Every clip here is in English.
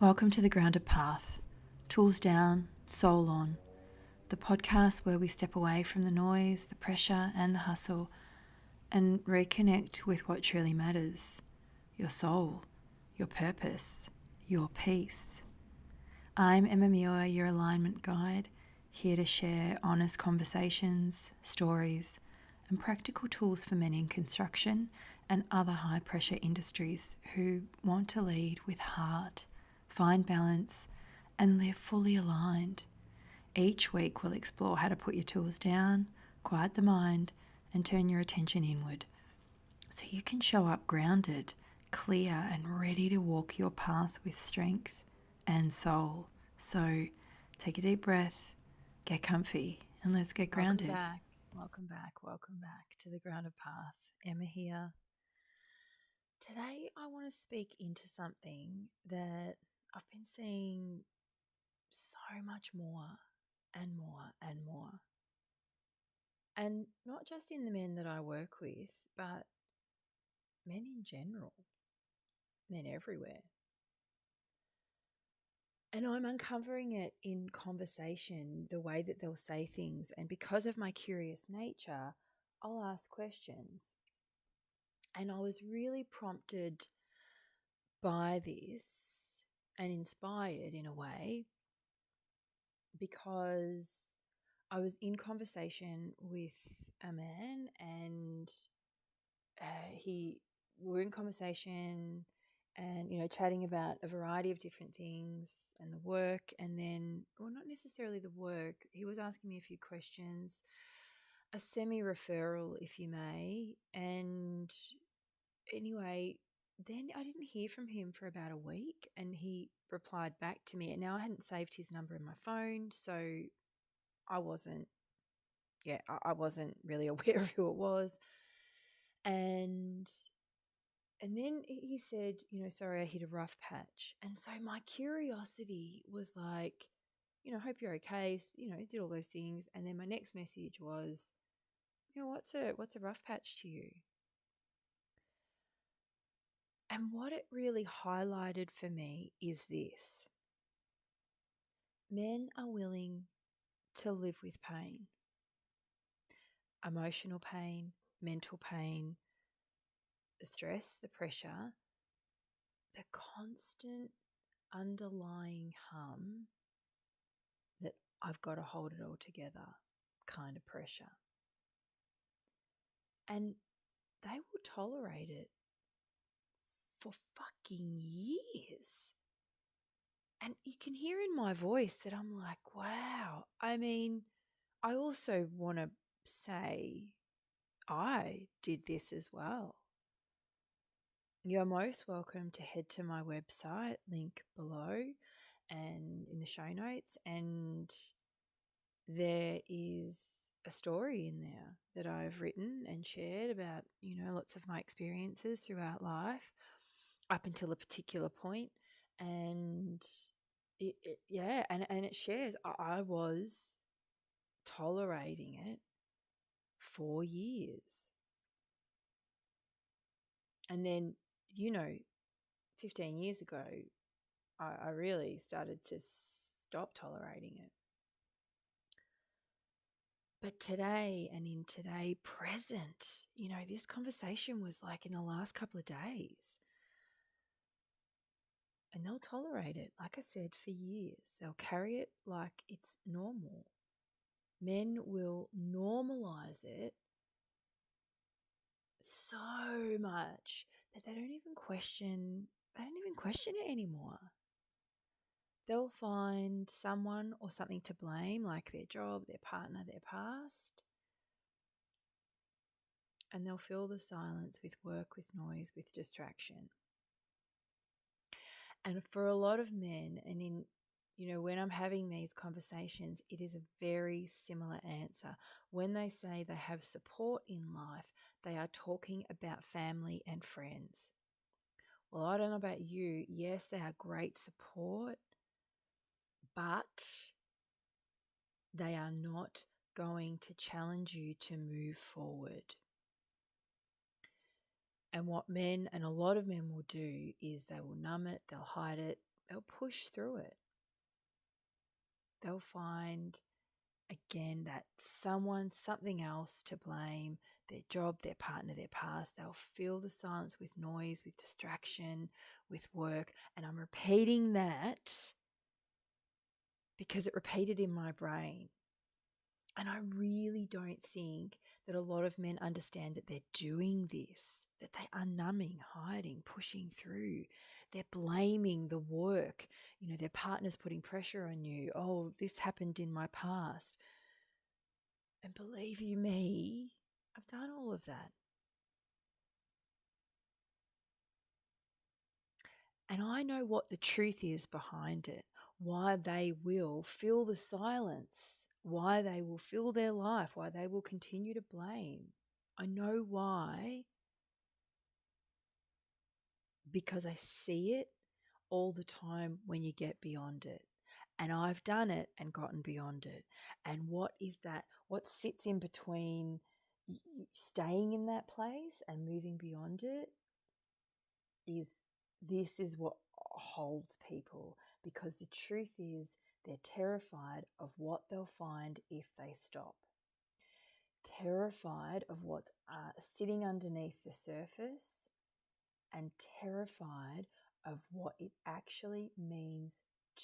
Welcome to the Grounded Path, tools down, soul on, the podcast where we step away from the noise, the pressure, and the hustle and reconnect with what truly matters: your soul, your purpose, your peace. I'm Emma Muir, your alignment guide, here to share honest conversations, stories, and practical tools for men in construction and other high pressure industries who want to lead with heart, find balance, and live fully aligned. Each week we'll explore how to put your tools down, quiet the mind, and turn your attention inward so you can show up grounded, clear, and ready to walk your path with strength and soul. So take a deep breath, get comfy, and let's get grounded. Welcome back to the Grounded Path. Emma here. Today I want to speak into something that I've been seeing so much more and more and more. And not just in the men that I work with, but men in general, men everywhere. And I'm uncovering it in conversation, the way that they'll say things. And because of my curious nature, I'll ask questions. And I was really prompted by this and inspired in a way because I was in conversation with a man and we're in conversation and, chatting about a variety of different things and the work, and then, well, not necessarily the work. He was asking me a few questions, a semi-referral, if you may. And anyway, then I didn't hear from him for about a week, and he replied back to me. And now I hadn't saved his number in my phone, so I wasn't really aware of who it was. And then he said, sorry, I hit a rough patch. And so my curiosity was like, hope you're okay, did all those things. And then my next message was, what's a rough patch to you? And what it really highlighted for me is this: men are willing to live with pain, emotional pain, mental pain, the stress, the pressure, the constant underlying hum that I've got to hold it all together kind of pressure. And they will tolerate it for fucking years. And you can hear in my voice that I'm like, wow. I mean, I also want to say I did this as well. You're most welcome to head to my website, link below and in the show notes, and there is a story in there that I've written and shared about, lots of my experiences throughout life up until a particular point. And it shares I was tolerating it for years. And then, 15 years ago, I really started to stop tolerating it. But today and in today present, this conversation was like in the last couple of days. And they'll tolerate it, like I said, for years. They'll carry it like it's normal. Men will normalize it so much that they don't even question it anymore. They'll find someone or something to blame, like their job, their partner, their past, and they'll fill the silence with work, with noise, with distraction. And for a lot of men, and in when I'm having these conversations, it is a very similar answer. When they say they have support in life, they are talking about family and friends. Well, I don't know about you. Yes, they are great support, but they are not going to challenge you to move forward. And what men, and a lot of men will do, is they will numb it, they'll hide it, they'll push through it. They'll find, again, that someone, something else to blame, their job, their partner, their past. They'll fill the silence with noise, with distraction, with work. And I'm repeating that because it repeated in my brain. And I really don't think that a lot of men understand that they're doing this, that they are numbing, hiding, pushing through. They're blaming the work. Their partner's putting pressure on you. Oh, this happened in my past. And believe you me, I've done all of that. And I know what the truth is behind it, why they will fill the silence, why they will fill their life, why they will continue to blame. I know why, because I see it all the time when you get beyond it. And I've done it and gotten beyond it. And what is that? What sits in between staying in that place and moving beyond it this is what holds people, because the truth is they're terrified of what they'll find if they stop. Terrified of what's sitting underneath the surface, and terrified of what it actually means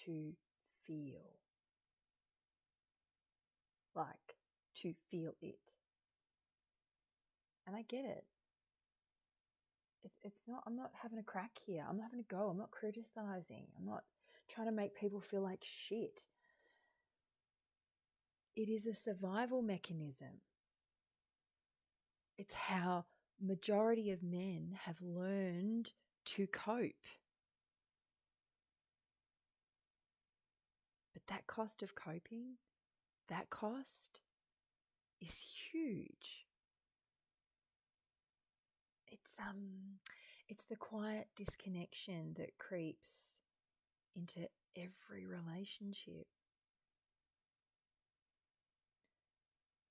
to feel. Like, to feel it. And I get it. It's not, I'm not having a crack here. I'm not having a go. I'm not criticizing. I'm not trying to make people feel like shit. It is a survival mechanism. It's how majority of men have learned to cope. But that cost of coping, that cost is huge. It's the quiet disconnection that creeps into every relationship.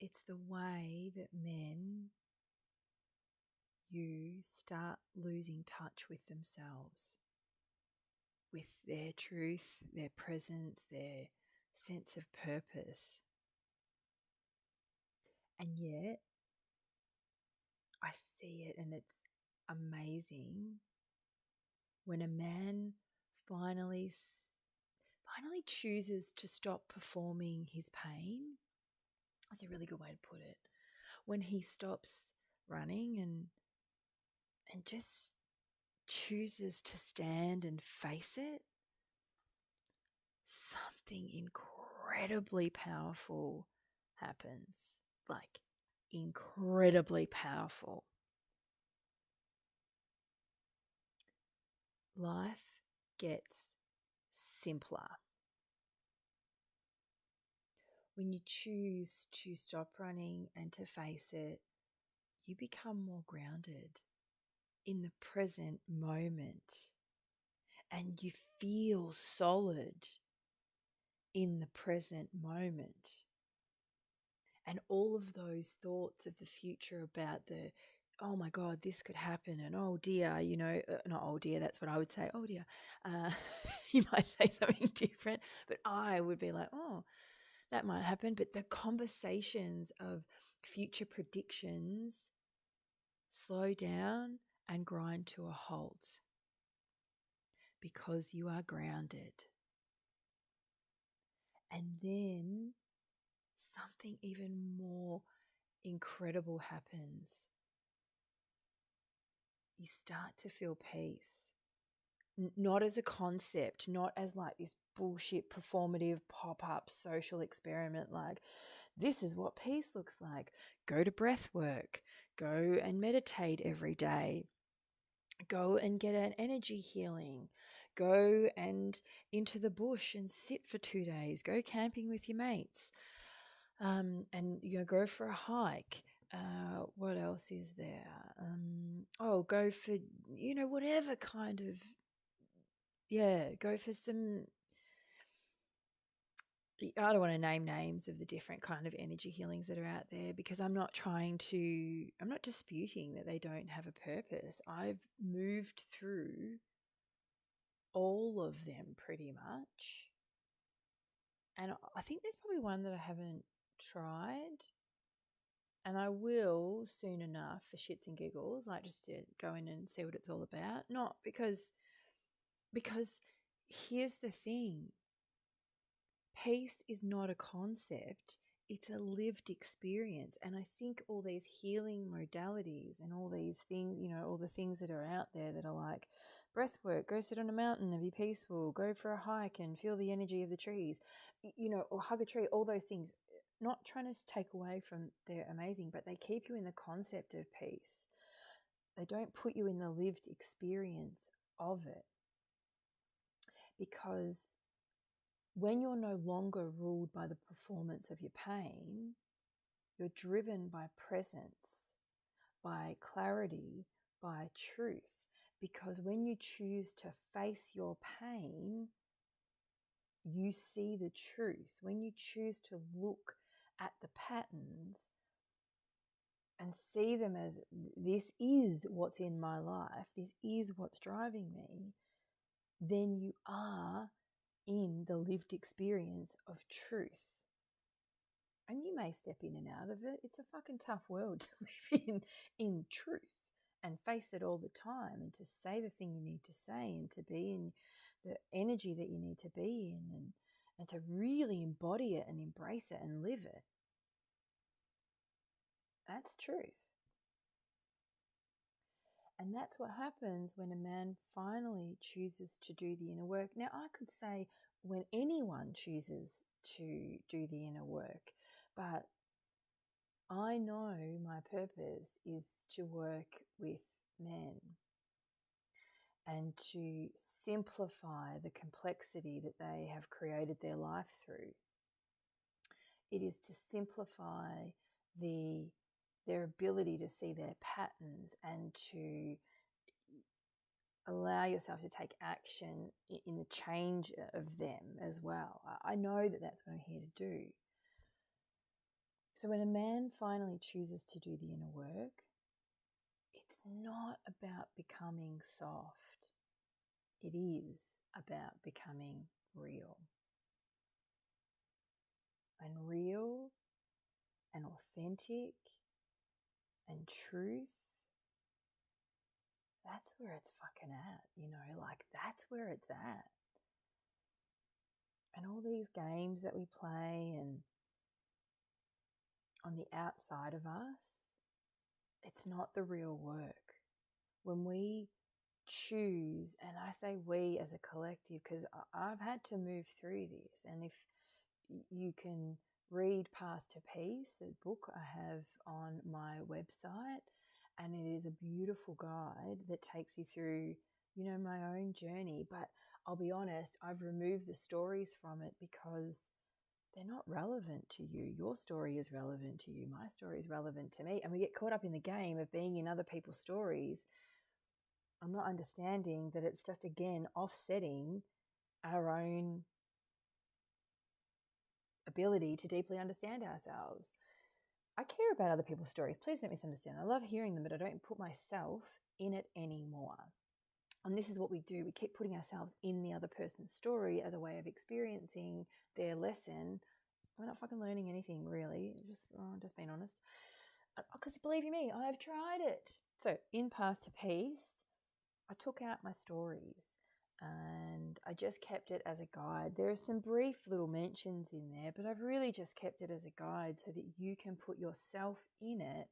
It's the way that you start losing touch with themselves, with their truth, their presence, their sense of purpose. And yet, I see it, and it's amazing when a man finally chooses to stop performing his pain. That's a really good way to put it. When he stops running and just chooses to stand and face it, something incredibly powerful happens. Like, incredibly powerful. Life gets simpler. When you choose to stop running and to face it, you become more grounded in the present moment, and you feel solid in the present moment. And all of those thoughts of the future about oh my God, this could happen, and oh dear, not oh dear, that's what I would say, oh dear. You might say something different, but I would be like, oh, that might happen. But the conversations of future predictions slow down and grind to a halt because you are grounded. And then something even more incredible happens. You start to feel peace. Not as a concept, not as like this bullshit performative pop-up social experiment like, this is what peace looks like. Go to breath work. Go and meditate every day. Go and get an energy healing. Go and into the bush and sit for 2 days. Go camping with your mates. And go for a hike. What else is there? Go for, whatever kind of, go for some, I don't want to name names of the different kind of energy healings that are out there, because I'm not disputing that they don't have a purpose. I've moved through all of them pretty much. And I think there's probably one that I haven't tried, and I will soon enough for shits and giggles, like just to go in and see what it's all about. Not because here's the thing. Peace is not a concept, it's a lived experience. And I think all these healing modalities and all these things, all the things that are out there that are like breath work, go sit on a mountain and be peaceful, go for a hike and feel the energy of the trees, or hug a tree, all those things, not trying to take away from they're amazing, but they keep you in the concept of peace. They don't put you in the lived experience of it. Because when you're no longer ruled by the performance of your pain, you're driven by presence, by clarity, by truth. Because when you choose to face your pain, you see the truth. When you choose to look at the patterns and see them as this is what's in my life, this is what's driving me, then you are in the lived experience of truth. And you may step in and out of it. It's a fucking tough world to live in truth and face it all the time, and to say the thing you need to say, and to be in the energy that you need to be in, and to really embody it and embrace it and live it. That's truth. And that's what happens when a man finally chooses to do the inner work. Now, I could say when anyone chooses to do the inner work, but I know my purpose is to work with men and to simplify the complexity that they have created their life through. It is to simplify their ability to see their patterns and to allow yourself to take action in the change of them as well. I know that that's what I'm here to do. So when a man finally chooses to do the inner work, it's not about becoming soft. It is about becoming real. And real and authentic and truth, that's where it's fucking at, that's where it's at. And all these games that we play and on the outside of us, it's not the real work. When we choose, and I say we as a collective, because I've had to move through this, and if you can read Path to Peace, a book I have on my website, and it is a beautiful guide that takes you through, my own journey. But I'll be honest, I've removed the stories from it because they're not relevant to you. Your story is relevant to you. My story is relevant to me. And we get caught up in the game of being in other people's stories. I'm not understanding that it's just, again, offsetting our own ability to deeply understand ourselves. I care about other people's stories. Please don't misunderstand. I love hearing them, but I don't put myself in it anymore. And this is what we do. We keep putting ourselves in the other person's story as a way of experiencing their lesson. We're not fucking learning anything, really. Just being honest. Because believe you me, I've tried it. So in Path to Peace, I took out my stories and I just kept it as a guide. There are some brief little mentions in there, but I've really just kept it as a guide so that you can put yourself in it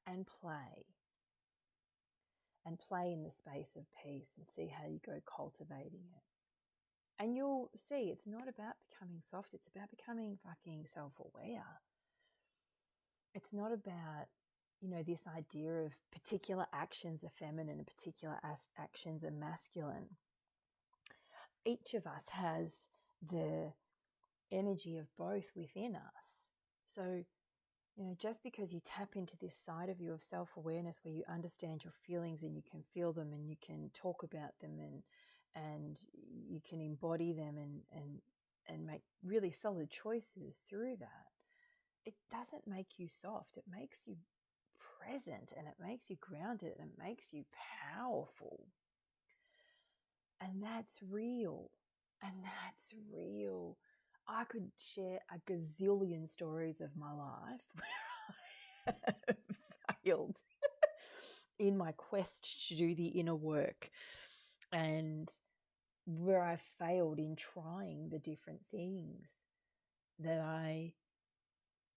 and play in the space of peace and see how you go cultivating it. And you'll see it's not about becoming soft. It's about becoming fucking self-aware. It's not about, this idea of particular actions are feminine and particular actions are masculine. Each of us has the energy of both within us. So, just because you tap into this side of you of self-awareness where you understand your feelings and you can feel them and you can talk about them and you can embody them and make really solid choices through that, it doesn't make you soft. It makes you present and it makes you grounded and it makes you powerful. And that's real. And that's real. I could share a gazillion stories of my life where I have failed in my quest to do the inner work, and where I failed in trying the different things that I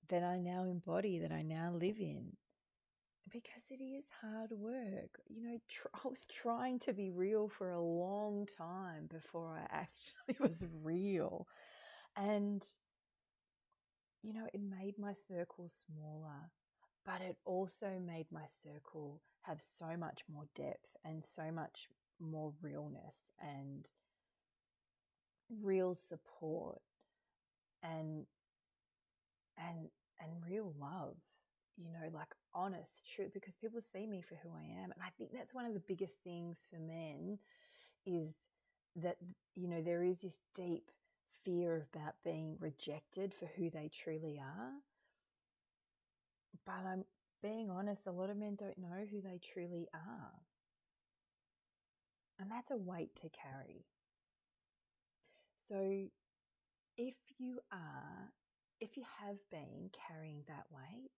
now embody, that I now live in. Because it is hard work. I was trying to be real for a long time before I actually was real. And, it made my circle smaller, but it also made my circle have so much more depth and so much more realness and real support and real love. Like honest truth, because people see me for who I am. And I think that's one of the biggest things for men, is that, there is this deep fear about being rejected for who they truly are. But I'm being honest, a lot of men don't know who they truly are. And that's a weight to carry. So if you have been carrying that weight,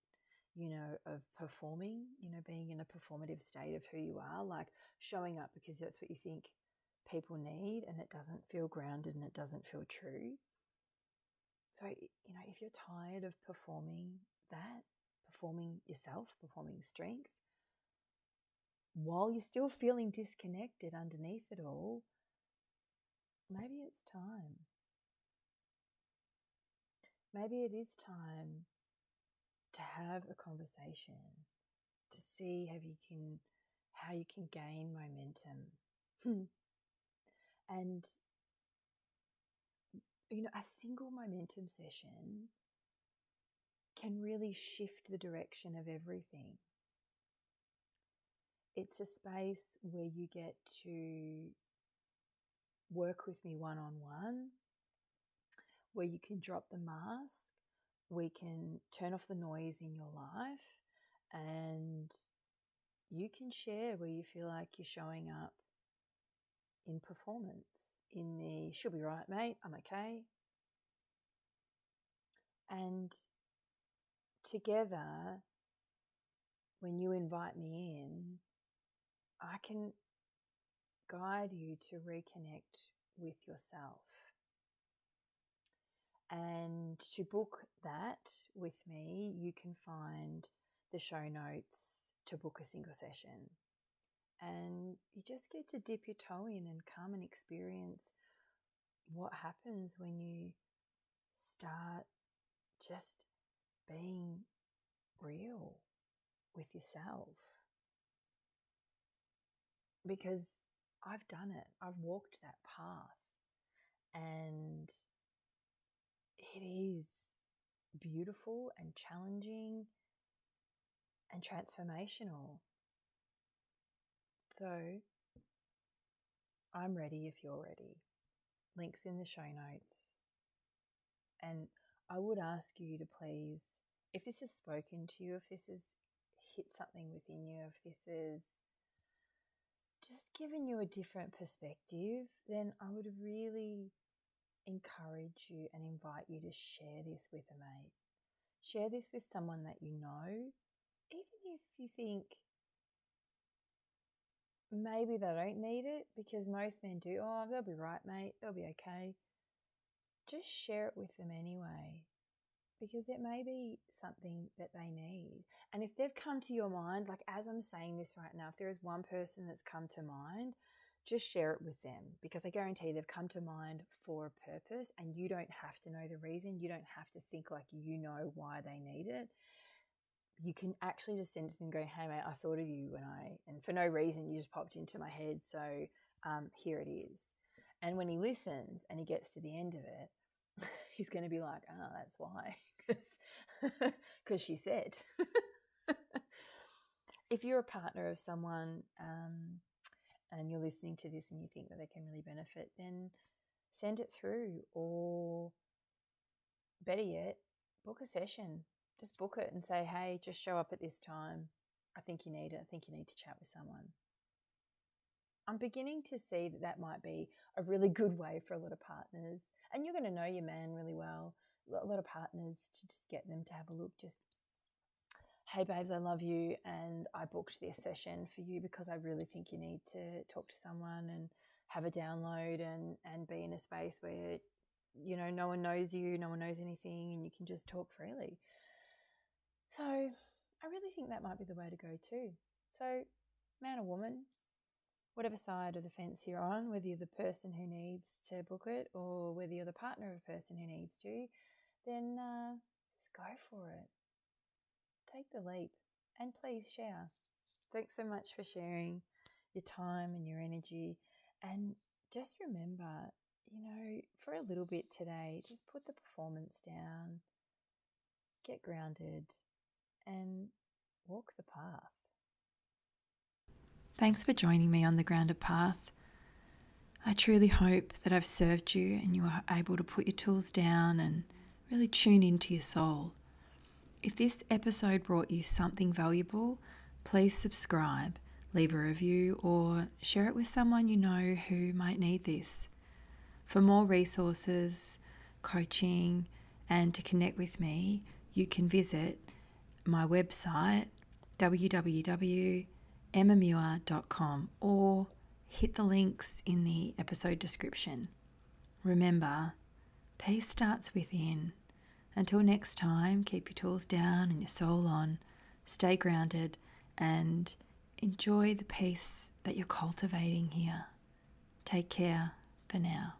of performing, being in a performative state of who you are, like showing up because that's what you think people need, and it doesn't feel grounded and it doesn't feel true. So, if you're tired of performing yourself, performing strength, while you're still feeling disconnected underneath it all, maybe it's time. Maybe it is time to have a conversation, to see how you can gain momentum. And, a single momentum session can really shift the direction of everything. It's a space where you get to work with me one-on-one, where you can drop the mask, we can turn off the noise in your life, and you can share where you feel like you're showing up in performance, in the "she'll be right, mate, I'm okay." And together, when you invite me in, I can guide you to reconnect with yourself. And to book that with me, you can find the show notes to book a single session. And you just get to dip your toe in and come and experience what happens when you start just being real with yourself. Because I've done it. I've walked that path. And it is beautiful and challenging and transformational. So I'm ready if you're ready. Links in the show notes. And I would ask you to please, if this has spoken to you, if this has hit something within you, if this has just given you a different perspective, then I would really encourage you and invite you to share this with a mate. Share this with someone that you know, even if you think maybe they don't need it, because most men do. Oh, they'll be right, mate. They'll be okay. Just share it with them anyway, because it may be something that they need. And if they've come to your mind, like as I'm saying this right now, if there is one person that's come to mind, just share it with them, because I guarantee they've come to mind for a purpose, and you don't have to know the reason. You don't have to think like you know why they need it. You can actually just send it to them and go, "Hey mate, I thought of you and for no reason, you just popped into my head. So here it is." And when he listens and he gets to the end of it, he's going to be like, "Oh, that's why," because she said. If you're a partner of someone and you're listening to this and you think that they can really benefit, then send it through, or better yet, book a session. Just book it and say, "Hey, just show up at this time. I think you need it. I think you need to chat with someone." I'm beginning to see that might be a really good way for a lot of partners. And you're going to know your man really well. A lot of partners, to just get them to have a look, just, hey babes, I love you and I booked this session for you because I really think you need to talk to someone and have a download and be in a space where, you know, no one knows you, no one knows anything, and you can just talk freely. So I really think that might be the way to go too. So man or woman, whatever side of the fence you're on, whether you're the person who needs to book it or whether you're the partner of a person who needs to, then just go for it. Take the leap and please share. Thanks so much for sharing your time and your energy. And just remember, you know, for a little bit today, just put the performance down, get grounded, and walk the path. Thanks for joining me on the Grounded Path. I truly hope that I've served you and you are able to put your tools down and really tune into your soul. If this episode brought you something valuable, please subscribe, leave a review, or share it with someone you know who might need this. For more resources, coaching, and to connect with me, you can visit my website, www.emmamuir.com, or hit the links in the episode description. Remember, peace starts within. Until next time, keep your tools down and your soul on, stay grounded, and enjoy the peace that you're cultivating here. Take care for now.